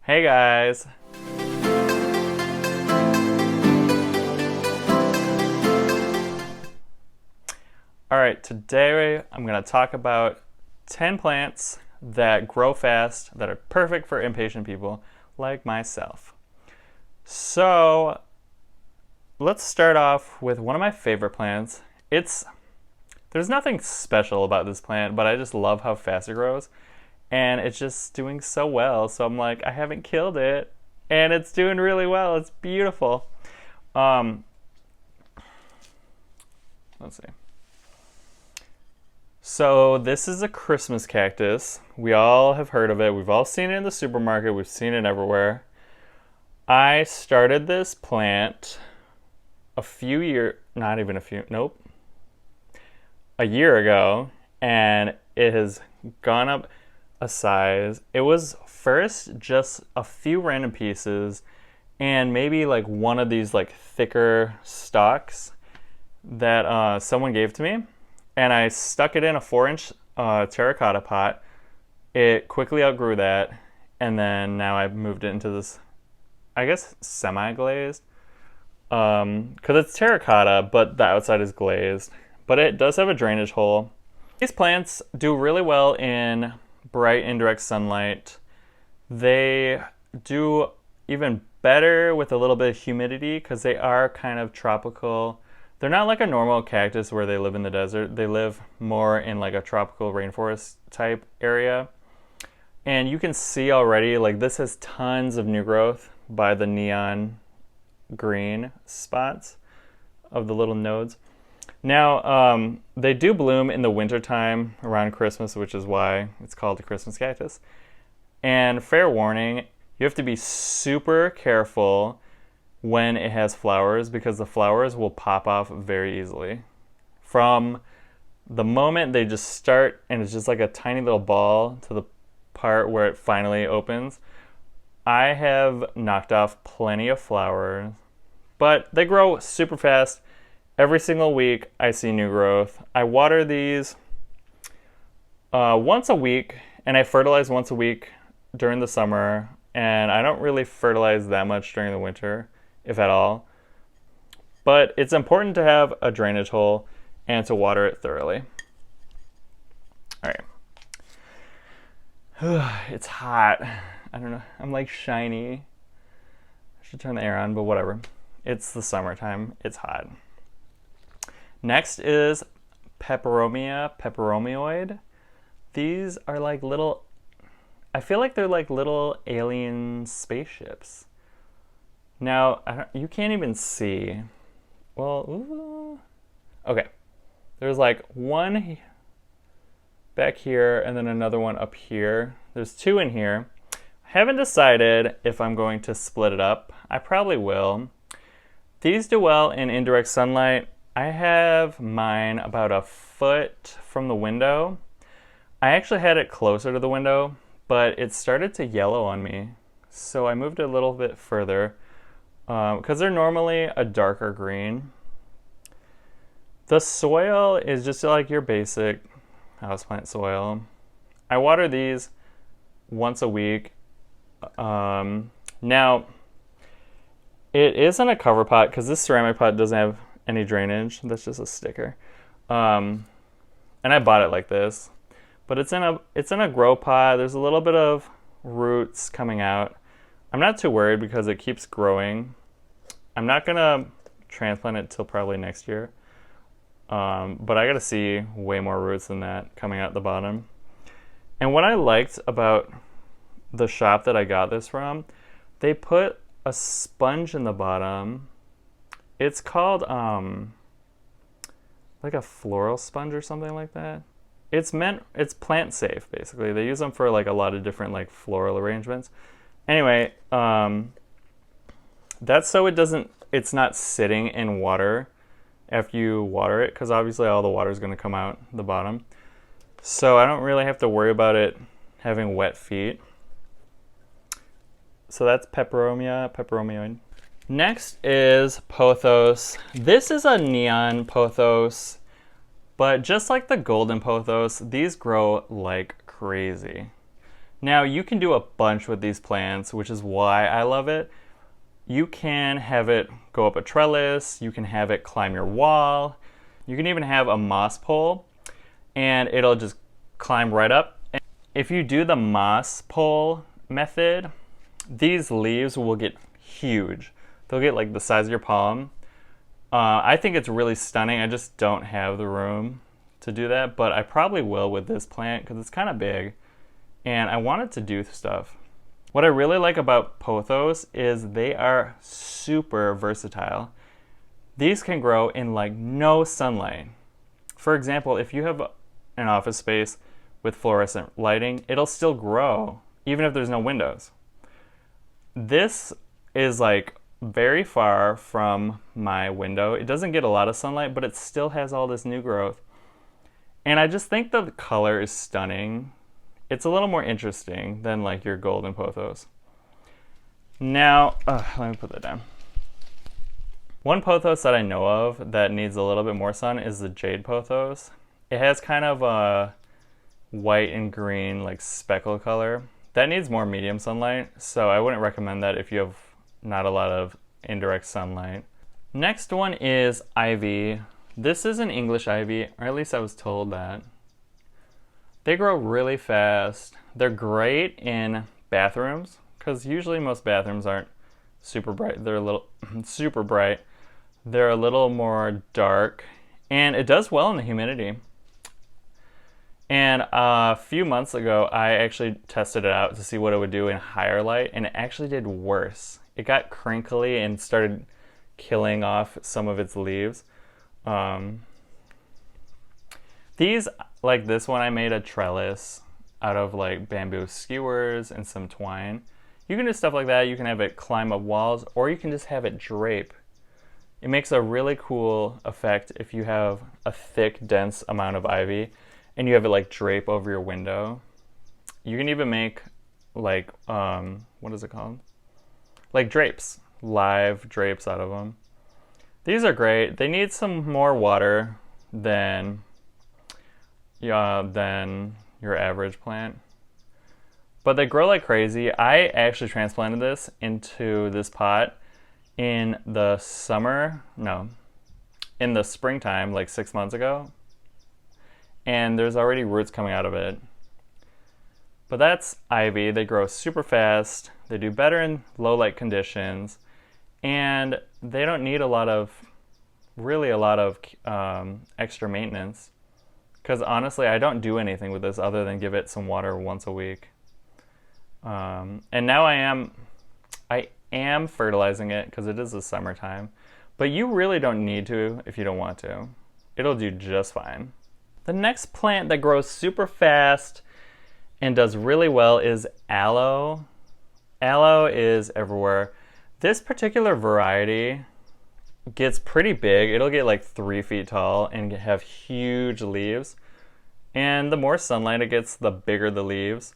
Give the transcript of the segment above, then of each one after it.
Hey guys! Alright, today I'm going to talk about 10 plants that grow fast, that are perfect for impatient people like myself. So, let's start off with one of my favorite plants. There's nothing special about this plant, but I just love how fast it grows. And it's just doing so well, so I'm like, I haven't killed it. And it's doing really well. It's beautiful. Let's see. So this is a Christmas cactus. We all have heard of it. We've all seen it in the supermarket. We've seen it everywhere. I started this plant a year ago, and it has gone up a size. It was first just a few random pieces and maybe like one of these like thicker stalks that someone gave to me. And I stuck it in a 4-inch terracotta pot. It quickly outgrew that, and then now I've moved it into this, I guess, semi-glazed. Because it's terracotta, but the outside is glazed. But it does have a drainage hole. These plants do really well in bright indirect sunlight. They do even better with a little bit of humidity because they are kind of tropical. They're not like a normal cactus where they live in the desert. They live more in like a tropical rainforest type area. And you can see already, like, this has tons of new growth by the neon green spots of the little nodes. Now, they do bloom in the wintertime around Christmas, which is why it's called a Christmas cactus. And fair warning, you have to be super careful when it has flowers, because the flowers will pop off very easily. From the moment they just start and it's just like a tiny little ball to the part where it finally opens, I have knocked off plenty of flowers, but they grow super fast. Every single week I see new growth. I water these once a week, and I fertilize once a week during the summer, and I don't really fertilize that much during the winter, if at all. But it's important to have a drainage hole and to water it thoroughly. All right. It's hot. I don't know. I'm like shiny. I should turn the air on, but whatever. It's the summertime. It's hot. Next is Peperomia, peperomioid. These are like little, I feel like they're like little alien spaceships. Now, you can't even see. Well, ooh. Okay. There's like one back here and then another one up here. There's two in here. I haven't decided if I'm going to split it up. I probably will. These do well in indirect sunlight. I have mine about a foot from the window. I actually had it closer to the window, but it started to yellow on me. So I moved it a little bit further. Because they're normally a darker green. The soil is just like your basic houseplant soil. I water these once a week. Now, it isn't a cover pot because this ceramic pot doesn't have any drainage. That's just a sticker. And I bought it like this. But it's in a grow pot. There's a little bit of roots coming out. I'm not too worried because it keeps growing. I'm not going to transplant it till probably next year. But I got to see way more roots than that coming out the bottom. And what I liked about the shop that I got this from, they put a sponge in the bottom. It's called like a floral sponge or something like that. It's plant safe, basically. They use them for like a lot of different like floral arrangements. Anyway, that's so it's not sitting in water after you water it, because obviously all the water is going to come out the bottom. So I don't really have to worry about it having wet feet. So that's peperomioid. Next is Pothos. This is a neon Pothos, but just like the golden Pothos, these grow like crazy. Now you can do a bunch with these plants, which is why I love it. You can have it go up a trellis, you can have it climb your wall, you can even have a moss pole and it'll just climb right up. If you do the moss pole method, these leaves will get huge. They'll get like the size of your palm. I think it's really stunning. I just don't have the room to do that, but I probably will with this plant because it's kind of big and I want it to do stuff. What I really like about Pothos is they are super versatile. These can grow in like no sunlight. For example, if you have an office space with fluorescent lighting, it'll still grow even if there's no windows. This is like very far from my window. It doesn't get a lot of sunlight, but it still has all this new growth. And I just think the color is stunning. It's a little more interesting than like your golden pothos. Now, let me put that down. One pothos that I know of that needs a little bit more sun is the Jade pothos. It has kind of a white and green like speckle color. That needs more medium sunlight, so I wouldn't recommend that if you have not a lot of indirect sunlight. Next one is ivy. This is an English ivy, or at least I was told that. They grow really fast. They're great in bathrooms because usually most bathrooms aren't super bright. They're a little super bright. They're a little more dark, and it does well in the humidity. And a few months ago, I actually tested it out to see what it would do in higher light, and it actually did worse. It got crinkly and started killing off some of its leaves. These, like this one, I made a trellis out of like bamboo skewers and some twine. You can do stuff like that. You can have it climb up walls, or you can just have it drape. It makes a really cool effect if you have a thick, dense amount of ivy and you have it like drape over your window. You can even make like, what is it called? Like drapes, live drapes out of them. These are great. They need some more water than your average plant, but they grow like crazy. I actually transplanted this into this pot in the springtime, like 6 months ago, and there's already roots coming out of it. But that's ivy. They grow super fast. They do better in low light conditions, and they don't need a lot of extra maintenance. Because honestly, I don't do anything with this other than give it some water once a week. And now I am fertilizing it because it is the summertime. But you really don't need to if you don't want to. It'll do just fine. The next plant that grows super fast and does really well is aloe. Aloe is everywhere. This particular variety gets pretty big. It'll get like 3 feet tall and have huge leaves. And the more sunlight it gets, the bigger the leaves.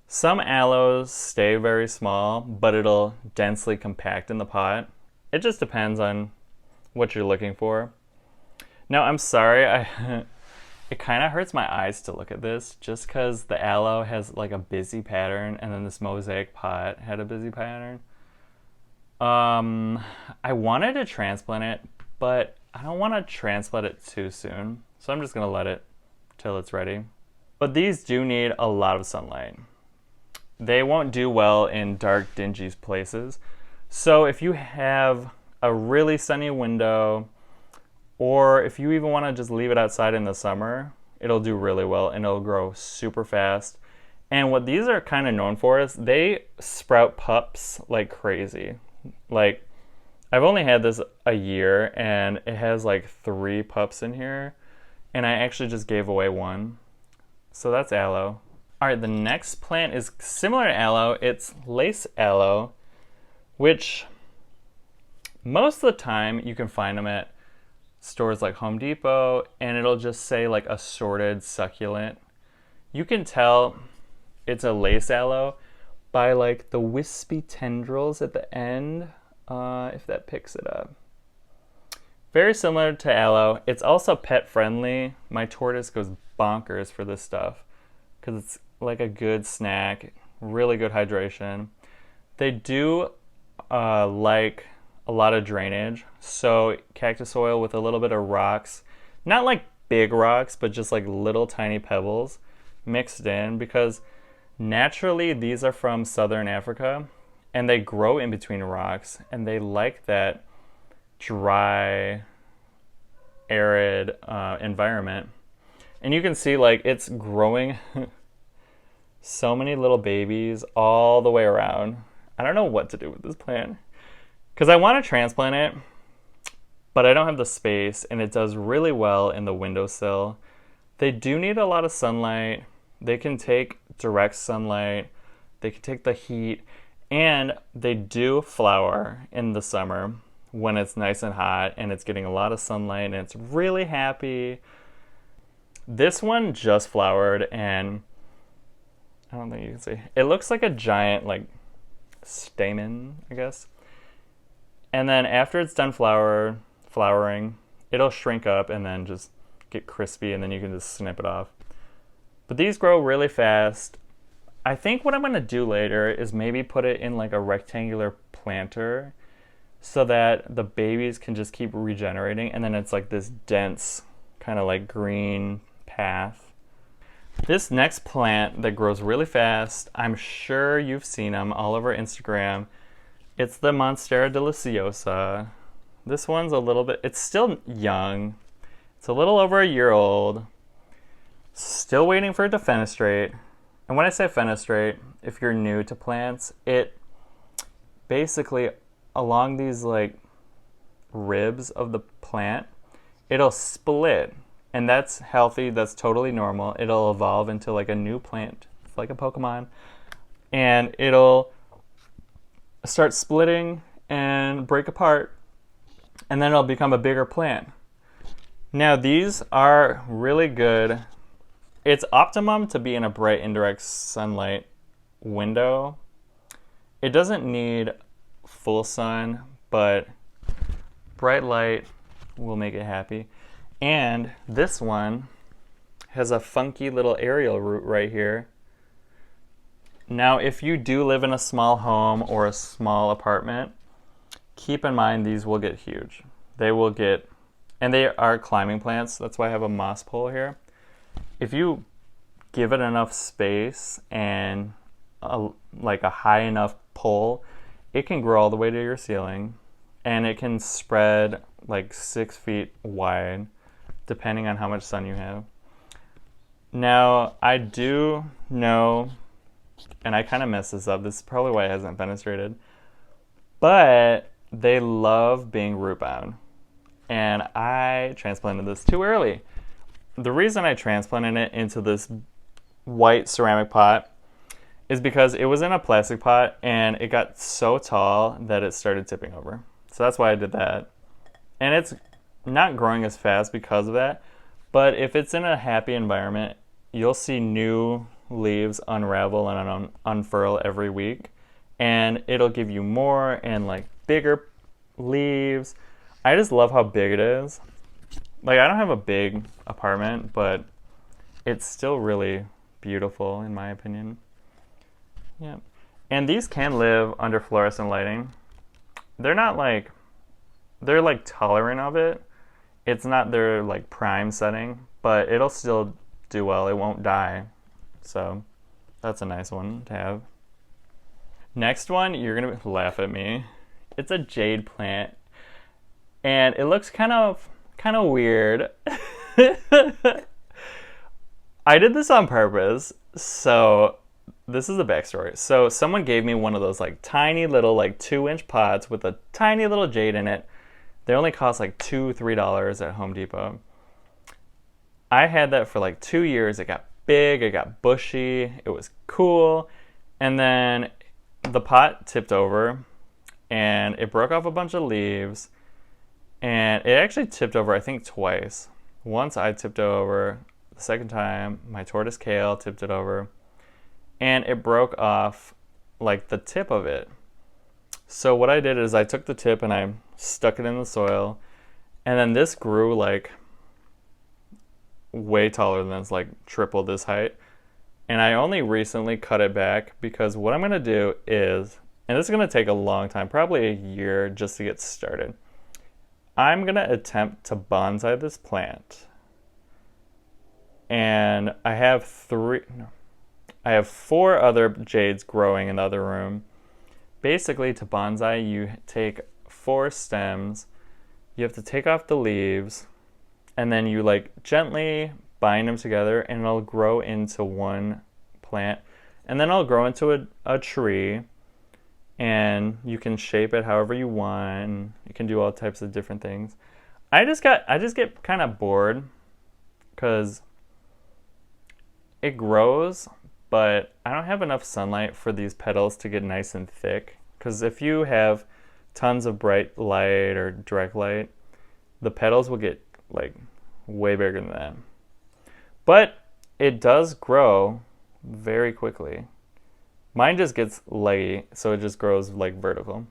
Some aloes stay very small, but it'll densely compact in the pot. It just depends on what you're looking for. Now, I'm sorry, it kind of hurts my eyes to look at this just because the aloe has like a busy pattern and then this mosaic pot had a busy pattern. I wanted to transplant it, but I don't want to transplant it too soon. So I'm just going to let it till it's ready. But these do need a lot of sunlight. They won't do well in dark, dingy places. So if you have a really sunny window, or if you even want to just leave it outside in the summer, it'll do really well and it'll grow super fast. And what these are kind of known for is they sprout pups like crazy. Like, I've only had this a year and it has like 3 pups in here, and I actually just gave away 1. So that's aloe. All right, the next plant is similar to aloe. It's lace aloe, which most of the time you can find them at stores like Home Depot, and it'll just say like assorted succulent. You can tell it's a lace aloe by like the wispy tendrils at the end, if that picks it up. Very similar to aloe. It's also pet friendly. My tortoise goes bonkers for this stuff because it's like a good snack. really good hydration. They do like a lot of drainage, so cactus soil with a little bit of rocks, not like big rocks, but just like little tiny pebbles mixed in, because naturally these are from southern Africa and they grow in between rocks and they like that dry, arid environment. And you can see like it's growing so many little babies all the way around. I don't know what to do with this plant because I want to transplant it, but I don't have the space, and it does really well in the windowsill. They do need a lot of sunlight. They can take direct sunlight. They can take the heat, and they do flower in the summer when it's nice and hot and it's getting a lot of sunlight and it's really happy. This one just flowered, and I don't think you can see. It looks like a giant like stamen, I guess. And then after it's done flowering, it'll shrink up and then just get crispy, and then you can just snip it off. But these grow really fast. I think what I'm going to do later is maybe put it in like a rectangular planter so that the babies can just keep regenerating, and then it's like this dense kind of like green path. This next plant that grows really fast, I'm sure you've seen them all over Instagram. It's the Monstera deliciosa. This one's a little bit, it's still young. It's a little over a year old. Still waiting for it to fenestrate. And when I say fenestrate, if you're new to plants, it basically along these like ribs of the plant, it'll split. And that's healthy, that's totally normal. It'll evolve into like a new plant, like a Pokemon. And it'll start splitting and break apart, and then it'll become a bigger plant. Now these are really good. It's optimum to be in a bright indirect sunlight window. It doesn't need full sun, but bright light will make it happy. And this one has a funky little aerial root right here. Now, if you do live in a small home or a small apartment, keep in mind these will get huge. They will get, and they are climbing plants. That's why I have a moss pole here. If you give it enough space and like a high enough pole, it can grow all the way to your ceiling, and it can spread like 6 feet wide, depending on how much sun you have. Now, I do know, and I kind of messed this up, this is probably why it hasn't fenestrated, but they love being root bound. And I transplanted this too early. The reason I transplanted it into this white ceramic pot is because it was in a plastic pot and it got so tall that it started tipping over. So that's why I did that. And it's not growing as fast because of that, but if it's in a happy environment, you'll see new leaves unravel and unfurl every week, and it'll give you more and like bigger leaves. I just love how big it is. Like, I don't have a big apartment, but it's still really beautiful in my opinion. Yeah. And these can live under fluorescent lighting. They're not like, they're like tolerant of it. It's not their like prime setting, but it'll still do well. It won't die. So that's a nice one to have. Next one, you're gonna laugh at me. It's a jade plant, and it looks kind of weird. I did this on purpose. So this is the backstory. So someone gave me one of those like tiny little like 2-inch pots with a tiny little jade in it. They only cost like $2-3 at Home Depot. I had that for like 2 years. It got big, it got bushy, it was cool. And then the pot tipped over and it broke off a bunch of leaves. And it actually tipped over, I think, twice. Once I tipped over, the second time my tortoise kale tipped it over. And it broke off like the tip of it. So what I did is I took the tip and I stuck it in the soil, and then this grew like way taller than this, like triple this height. And I only recently cut it back because what I'm going to do is, and this is going to take a long time, probably a year just to get started. I'm going to attempt to bonsai this plant. And I have four other jades growing in the other room. Basically, to bonsai, you take 4 stems, you have to take off the leaves, and then you like gently bind them together and it'll grow into one plant. And then it'll grow into a tree, and you can shape it however you want. You can do all types of different things. I just get kind of bored because it grows, but I don't have enough sunlight for these petals to get nice and thick. Because if you have tons of bright light or direct light, the petals will get like way bigger than that. But it does grow very quickly. Mine just gets leggy, so it just grows like vertical.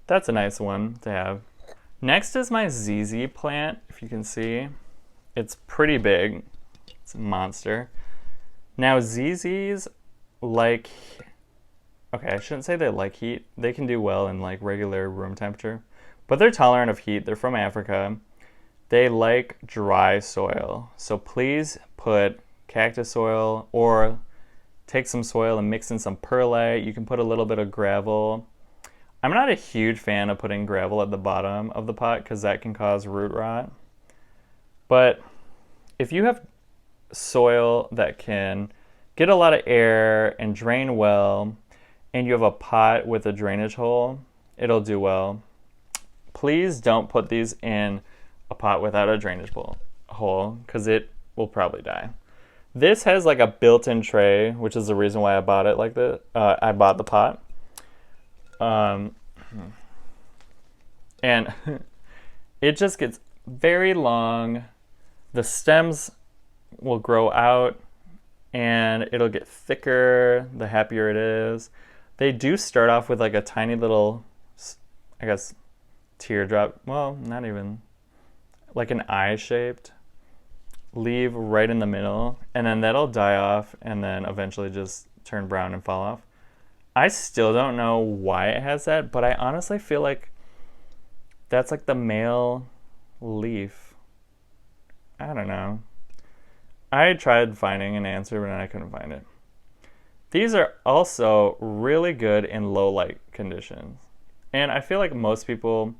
That's a nice one to have. Next is my ZZ plant, if you can see. It's pretty big. It's a monster. Now ZZs like, okay, I shouldn't say they like heat. They can do well in like regular room temperature, but they're tolerant of heat. They're from Africa. They like dry soil. So please put cactus soil or take some soil and mix in some perlite. You can put a little bit of gravel. I'm not a huge fan of putting gravel at the bottom of the pot because that can cause root rot. But if you have soil that can get a lot of air and drain well, and you have a pot with a drainage hole, it'll do well. Please don't put these in a pot without a drainage hole because it will probably die. This has like a built-in tray, which is the reason why I bought it like this. I bought the pot. And it just gets very long. The stems will grow out and it'll get thicker the happier it is. They do start off with like a tiny little, I guess, teardrop. Well, not even. Like an eye shaped leaf right in the middle, and then that'll die off and then eventually just turn brown and fall off. I still don't know why it has that, but I honestly feel like that's like the male leaf. I don't know. I tried finding an answer, but I couldn't find it. These are also really good in low light conditions. And I feel like most people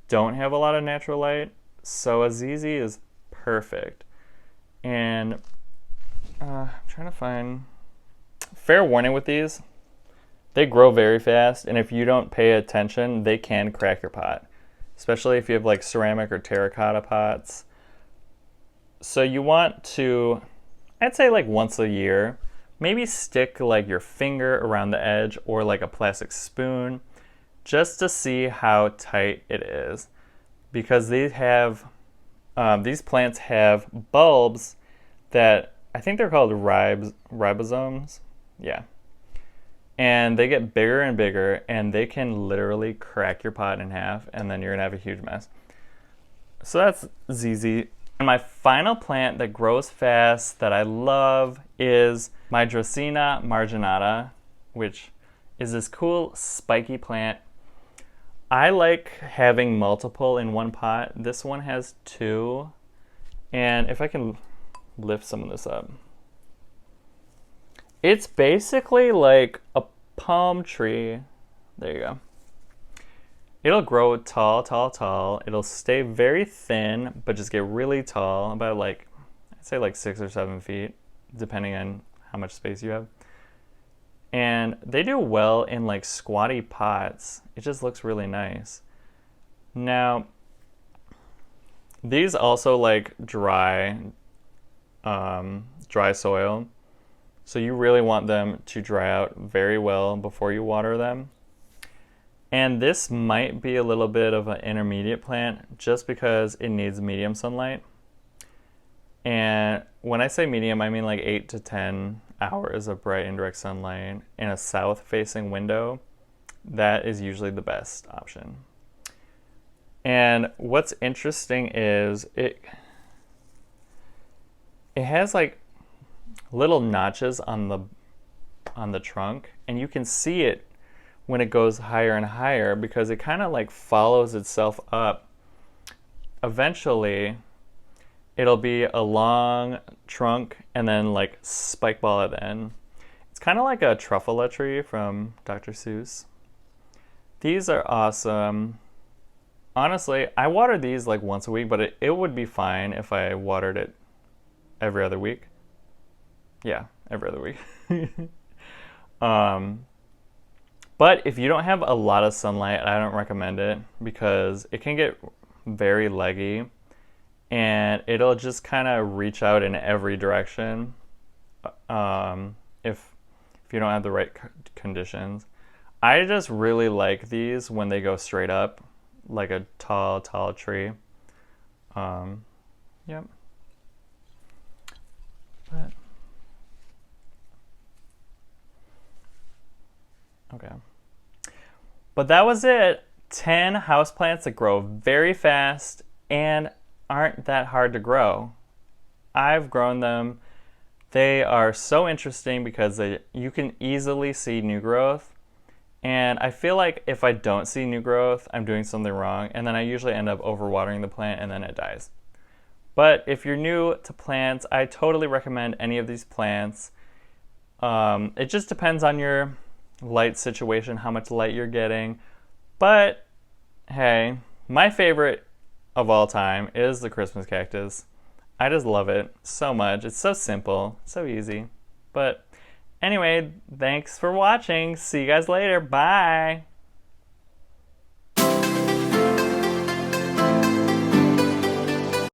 don't have a lot of natural light, so a ZZ is perfect. And I'm trying to find... Fair warning with these, they grow very fast, and if you don't pay attention, they can crack your pot. Especially if you have like ceramic or terracotta pots. So you want to, I'd say like once a year, maybe stick like your finger around the edge or like a plastic spoon just to see how tight it is. Because these plants have bulbs that I think they're called ribosomes. Yeah. And they get bigger and bigger, and they can literally crack your pot in half, and then you're gonna have a huge mess. So that's ZZ. And my final plant that grows fast that I love is my Dracaena marginata, which is this cool spiky plant. I like having multiple in one pot. This one has 2. And if I can lift some of this up. It's basically like a palm tree. There you go. It'll grow tall, tall, tall. It'll stay very thin, but just get really tall, about like, I'd say like 6 or 7 feet, depending on how much space you have. And they do well in like squatty pots. It just looks really nice. Now, these also like dry soil. So you really want them to dry out very well before you water them. And this might be a little bit of an intermediate plant just because it needs medium sunlight. And when I say medium, I mean like 8 to 10 hours of bright indirect sunlight in a south-facing window. That is usually the best option. And what's interesting is it has like little notches on the trunk, and you can see it when it goes higher and higher because it kind of like follows itself up. Eventually, it'll be a long trunk and then like spike ball at the end. It's kind of like a truffula tree from Dr. Seuss. These are awesome. Honestly, I water these like once a week, but it would be fine if I watered it every other week. Yeah, every other week. But if you don't have a lot of sunlight, I don't recommend it because it can get very leggy and it'll just kind of reach out in every direction if you don't have the right conditions. I just really like these when they go straight up, like a tall tree. Yep. But, okay. But that was it. 10 houseplants that grow very fast and aren't that hard to grow. I've grown them. They are so interesting because you can easily see new growth. And I feel like if I don't see new growth, I'm doing something wrong. And then I usually end up overwatering the plant and then it dies. But if you're new to plants, I totally recommend any of these plants. It just depends on your light situation, how much light you're getting. But hey, my favorite of all time is the Christmas cactus. I just love it so much. It's so simple, so easy. But anyway, thanks for watching. See you guys later. Bye.